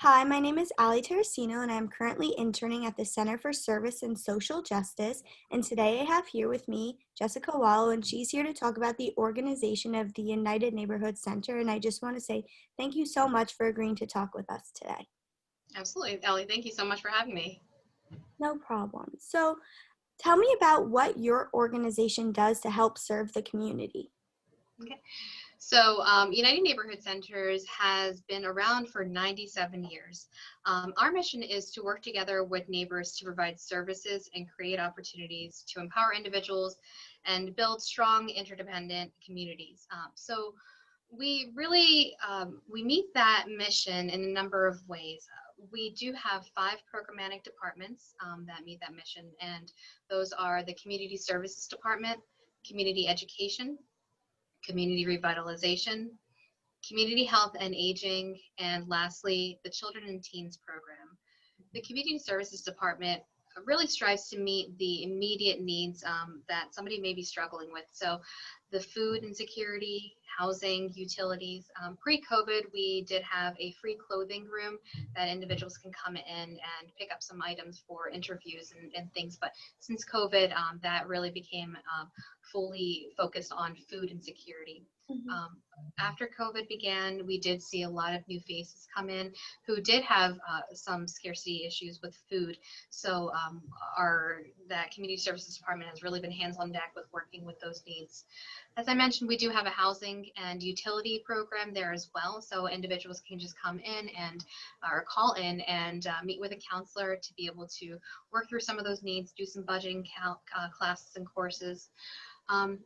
Hi, my name is Ali Terracino, and I'm currently interning at the Center for Service and Social Justice. And today I have here with me Jessica Wallow, and she's here to talk about the organization of the United Neighborhood Center. And I just want to say thank you so much for agreeing to talk with us today. Absolutely, Ellie. Thank you so much for having me. No problem. So tell me about what your organization does to help serve the community. Okay. So, United Neighborhood Centers has been around for 97 years. Our mission is to work together with neighbors to provide services and create opportunities to empower individuals and build strong, interdependent communities. So, we meet that mission in a number of ways. We do have 5 programmatic departments that meet that mission, and those are the Community Services Department, Community Education, Community Revitalization, Community Health and Aging, and lastly, the Children and Teens Program. The Community Services Department really strives to meet the immediate needs that somebody may be struggling with. So the food insecurity, housing, utilities. Pre-COVID, we did have a free clothing room that individuals can come in and pick up some items for interviews and things. But since COVID, that really became fully focused on food insecurity. Mhm. Um, After COVID began, we did see a lot of new faces come in who did have some scarcity issues with food. So our that community services department has really been hands on deck with working with those needs. As I mentioned, we do have a housing and utility program there as well. So individuals can just come in and or call in and meet with a counselor to be able to work through some of those needs, do some budgeting classes and courses.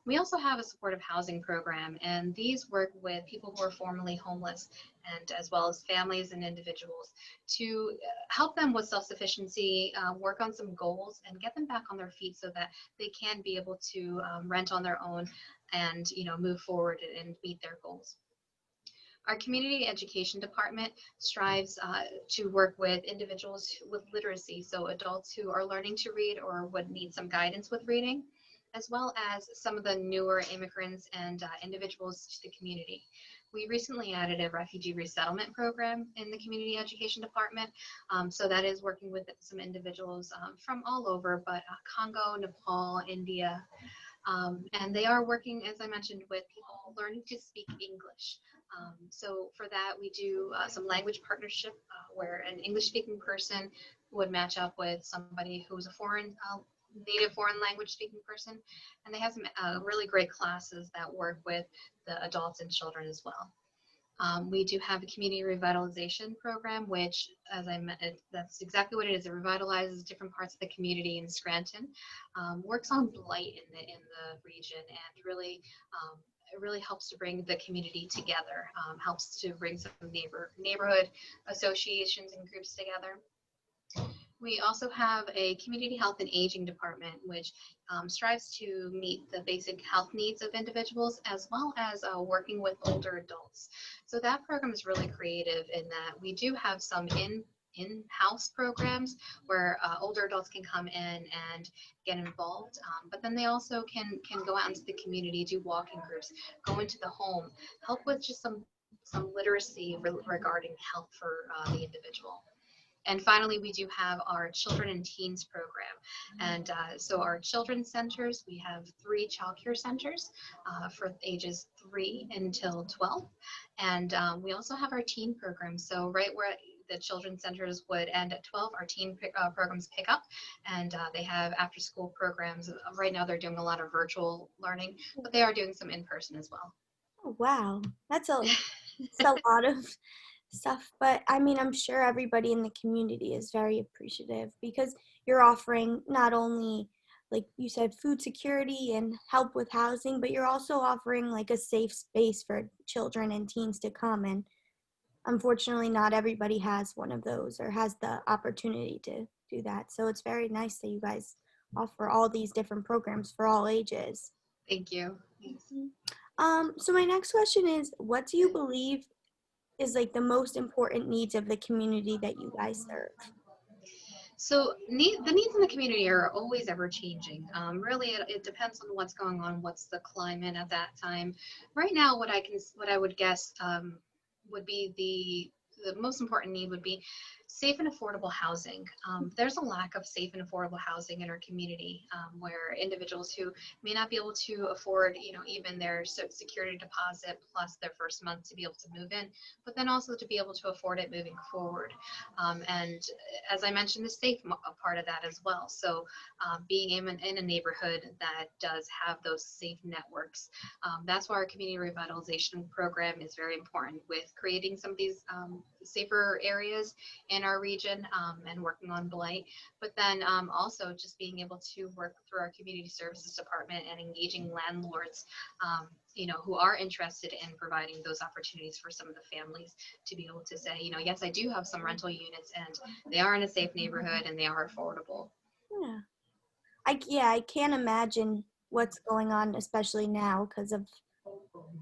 We also have a supportive housing program, and these work with people who are formerly homeless and as well as families and individuals to help them with self-sufficiency, work on some goals, and get them back on their feet so that they can be able to rent on their own and move forward and meet their goals. Our community education department strives to work with individuals with literacy, so adults who are learning to read or would need some guidance with reading, as well as some of the newer immigrants and individuals to the community. We recently added a refugee resettlement program in the community education department. So that is working with some individuals from all over, but Congo, Nepal, India, and they are working, as I mentioned, with people learning to speak English. So for that, we do some language partnership where an English-speaking person would match up with somebody who's a foreign native foreign language speaking person, and they have some really great classes that work with the adults and children as well. We do have a community revitalization program, which, as I mentioned, that's exactly what it is. It revitalizes different parts of the community in Scranton, works on blight in the region, and really it really helps to bring the community together. Helps to bring some neighborhood associations and groups together. We also have a community health and aging department, which strives to meet the basic health needs of individuals as well as working with older adults. So that program is really creative in that we do have some in-house programs where older adults can come in and get involved, but then they also can go out into the community, do walking groups, go into the home, help with just some literacy regarding health for the individual. And finally, we do have our children and teens program. And so our children's centers, we have 3 childcare centers for ages 3 until 12. And we also have our teen program. So right where the children's centers would end at 12, our teen programs pick up, and they have after school programs. Right now they're doing a lot of virtual learning, but they are doing some in person as well. Oh, wow. That's a lot of stuff, but I mean, I'm sure everybody in the community is very appreciative because you're offering not only, like you said, food security and help with housing, but you're also offering like a safe space for children and teens to come. And unfortunately, not everybody has one of those or has the opportunity to do that. So it's very nice that you guys offer all these different programs for all ages. Thank you. Thanks. Mhm. So my next question is, what do you believe is like the most important needs of the community that you guys serve? So the needs in the community are always ever changing. Really, it depends on what's going on, what's the climate at that time. Right now, what I would guess would be the most important need would be safe and affordable housing. There's a lack of safe and affordable housing in our community, where individuals who may not be able to afford, even their security deposit plus their first month to be able to move in, but then also to be able to afford it moving forward. And as I mentioned, the safe part of that as well. So being in a neighborhood that does have those safe networks, that's why our community revitalization program is very important, with creating some of these safer areas in our region, and working on blight, but then also just being able to work through our community services department and engaging landlords, who are interested in providing those opportunities for some of the families to be able to say, yes, I do have some rental units and they are in a safe neighborhood and they are affordable. Yeah. I can't imagine what's going on, especially now because of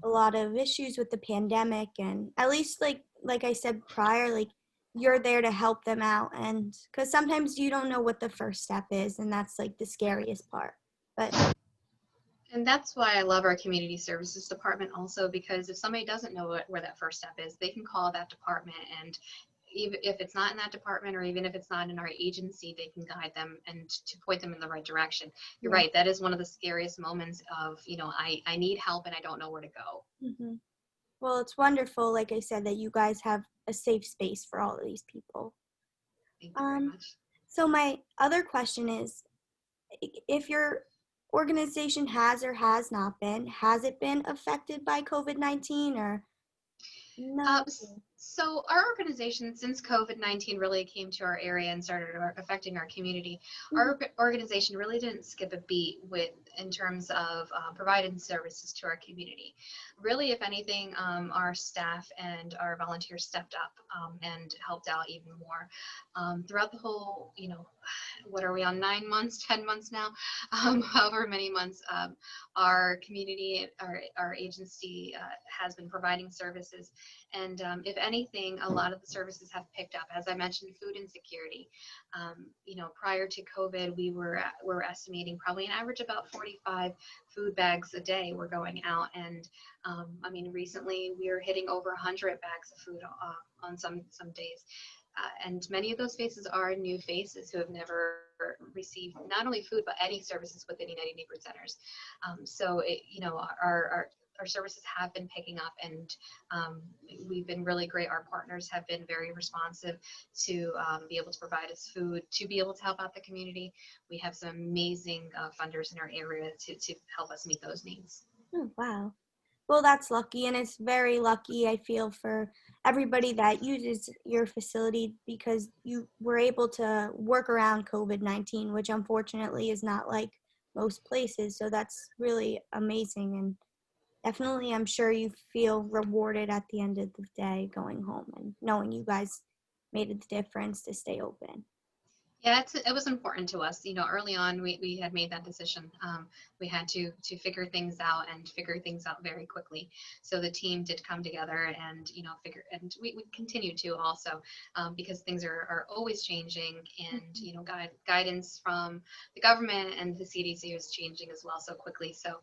a lot of issues with the pandemic, and at least like I said prior, like you're there to help them out, and because sometimes you don't know what the first step is, and that's like the scariest part. But And that's why I love our community services department also, because if somebody doesn't know where that first step is, they can call that department, and even if it's not in that department or even if it's not in our agency, they can guide them and to point them in the right direction. You're yeah. right. That is one of the scariest moments of, I need help and I don't know where to go. Hmm. Well, it's wonderful, like I said, that you guys have a safe space for all of these people. Thank you very much. So my other question is, if your organization has or has not been, has it been affected by COVID-19 or no? So our organization, since COVID-19 really came to our area and started affecting our community, Mhm. our organization really didn't skip a beat in terms of providing services to our community. Really, if anything, our staff and our volunteers stepped up and helped out even more throughout the whole, what are we on, 9 months, 10 months now, however many months, our community, our agency has been providing services. And if anything, a lot of the services have picked up. As I mentioned, food insecurity. Prior to COVID, we were estimating probably an average about 45 food bags a day were going out. And recently we are hitting over 100 bags of food on some days. And many of those faces are new faces who have never received not only food but any services within United Neighborhood Centers. Our services have been picking up, and we've been really great. Our partners have been very responsive to be able to provide us food, to be able to help out the community. We have some amazing funders in our area to help us meet those needs. Oh, wow. Well, that's lucky, and it's very lucky, I feel, for everybody that uses your facility because you were able to work around COVID-19, which unfortunately is not like most places. So that's really amazing, and definitely I'm sure you feel rewarded at the end of the day going home and knowing you guys made a difference to stay open. Yeah, it was important to us. Early on, we had made that decision. We had to figure things out and figure things out very quickly. So the team did come together and, and we continue to also, because things are always changing, and, guidance from the government and the CDC is changing as well so quickly. So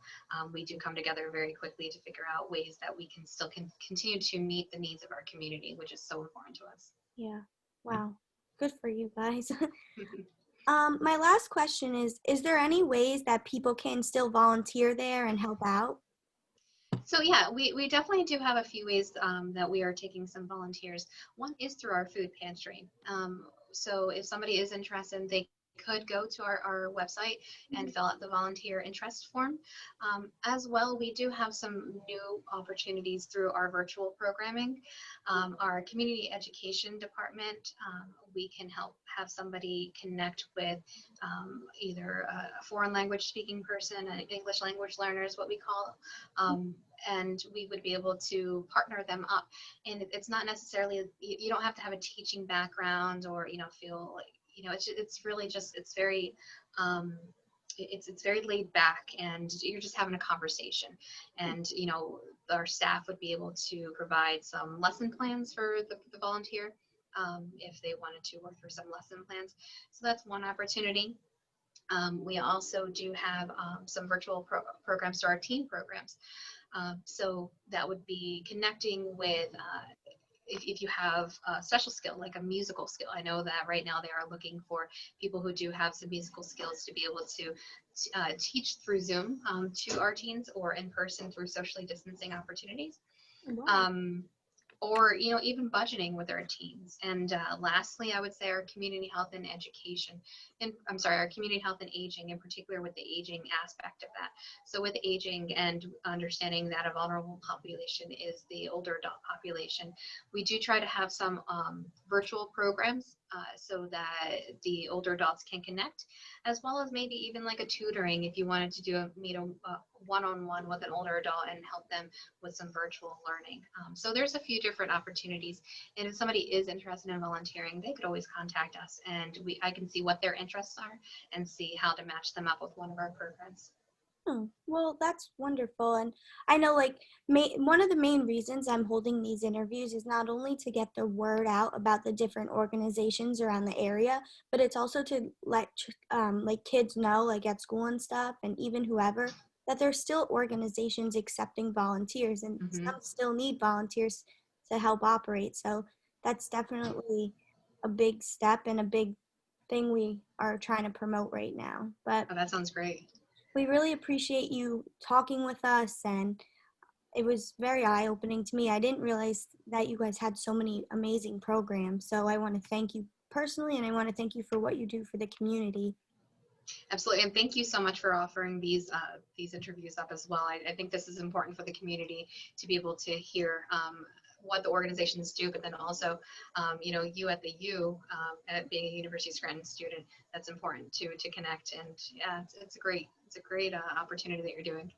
we do come together very quickly to figure out ways that we can still continue to meet the needs of our community, which is so important to us. Yeah. Wow. Good for you guys. My last question is there any ways that people can still volunteer there and help out? So yeah, we definitely do have a few ways that we are taking some volunteers. One is through our food pantry. So if somebody is interested, they could go to our website and fill out the volunteer interest form. As well, we do have some new opportunities through our virtual programming. Our community education department, we can help have somebody connect with either a foreign language speaking person, an English language learner is what we call, and we would be able to partner them up. And it's not necessarily, you don't have to have a teaching background or feel like, it's really just, it's very it's very laid back, and you're just having a conversation. And our staff would be able to provide some lesson plans for the volunteer if they wanted to work through some lesson plans. So that's one opportunity. We also do have some virtual programs to our teen programs. So that would be connecting with if you have a special skill, like a musical skill. I know that right now they are looking for people who do have some musical skills to be able to teach through Zoom to our teens, or in person through socially distancing opportunities. Wow. Um, or even budgeting with our teens. And lastly, I would say our community health and education, and I'm sorry, our community health and aging, in particular with the aging aspect of that. So with aging and understanding that a vulnerable population is the older adult population, we do try to have some virtual programs so that the older adults can connect, as well as maybe even like a tutoring if you wanted to do a one-on-one with an older adult and help them with some virtual learning. So there's a few different opportunities, and if somebody is interested in volunteering, they could always contact us, and I can see what their interests are and see how to match them up with one of our programs. Oh, well, that's wonderful. And I know, like, one of the main reasons I'm holding these interviews is not only to get the word out about the different organizations around the area, but it's also to let, like, kids know, like, at school and stuff, and even whoever, that there's still organizations accepting volunteers, and Hmm. some still need volunteers to help operate. So that's definitely a big step and a big thing we are trying to promote right now. But Oh, that sounds great. we really appreciate you talking with us, and it was very eye-opening to me. I didn't realize that you guys had so many amazing programs. So I want to thank you personally, and I want to thank you for what you do for the community. Absolutely, and thank you so much for offering these interviews up as well. I think this is important for the community to be able to hear what the organizations do, but then also, you at the U, at being a University of Scranton student, that's important to connect. And yeah, it's a great opportunity that you're doing.